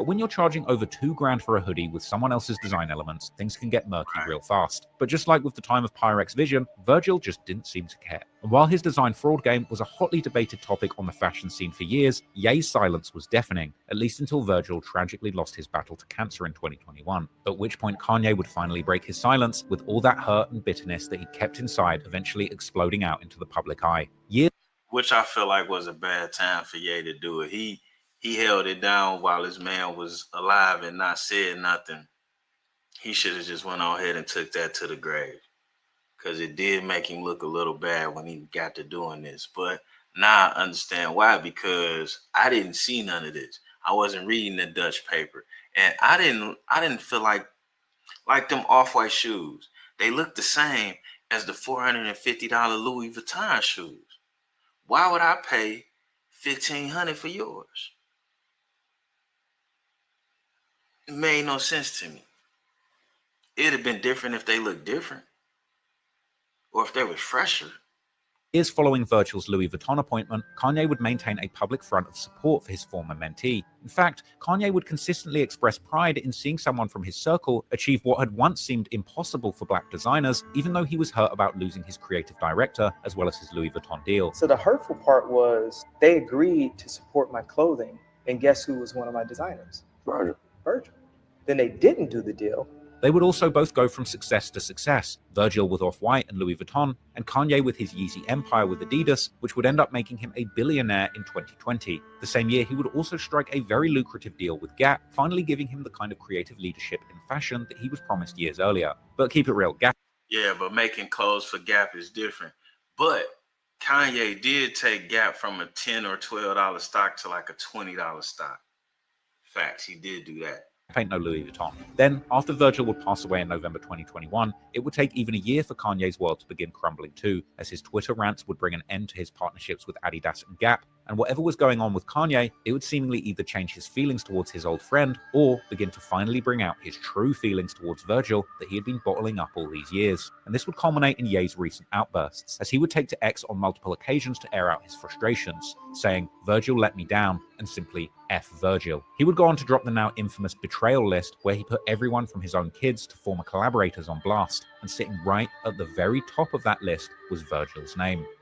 But when you're charging over $2,000 for a hoodie with someone else's design elements, things can get murky real fast. But just like with the time of Pyrex Vision, Virgil just didn't seem to care. And while his design fraud game was a hotly debated topic on the fashion scene for years, Ye's silence was deafening, at least until Virgil tragically lost his battle to cancer in 2021, at which point Kanye would finally break his silence, with all that hurt and bitterness that he kept inside eventually exploding out into the public eye. Which I feel like was a bad time for Ye to do it. He held it down while his man was alive and not said nothing. He should have just went on ahead and took that to the grave, because it did make him look a little bad when he got to doing this. But now I understand why, because I didn't see none of this. I wasn't reading the Dutch paper, and I didn't feel like them off-white shoes. They look the same as the $450 Louis Vuitton shoes. Why would I pay $1,500 for yours? It made no sense to me. It'd have been different if they looked different, or if they were fresher. Years following Virgil's Louis Vuitton appointment, Kanye would maintain a public front of support for his former mentee. In fact, Kanye would consistently express pride in seeing someone from his circle achieve what had once seemed impossible for black designers, even though he was hurt about losing his creative director as well as his Louis Vuitton deal. So the hurtful part was they agreed to support my clothing, and guess who was one of my designers? Virgil. Then they didn't do the deal. They would also both go from success to success, Virgil with Off-White and Louis Vuitton, and Kanye with his Yeezy empire with Adidas, which would end up making him a billionaire in 2020. The same year, he would also strike a very lucrative deal with Gap, finally giving him the kind of creative leadership in fashion that he was promised years earlier. But keep it real, Gap... Yeah, but making clothes for Gap is different. But Kanye did take Gap from a $10 or $12 stock to like a $20 stock. Facts, he did do that. Ain't no Louis Vuitton. Then, after Virgil would pass away in November 2021, it would take even a year for Kanye's world to begin crumbling too, as his Twitter rants would bring an end to his partnerships with Adidas and Gap, and whatever was going on with Kanye, it would seemingly either change his feelings towards his old friend, or begin to finally bring out his true feelings towards Virgil that he had been bottling up all these years. And this would culminate in Ye's recent outbursts, as he would take to X on multiple occasions to air out his frustrations, saying, "Virgil let me down," and simply F Virgil. He would go on to drop the now infamous betrayal list, where he put everyone from his own kids to former collaborators on blast, and sitting right at the very top of that list was Virgil's name.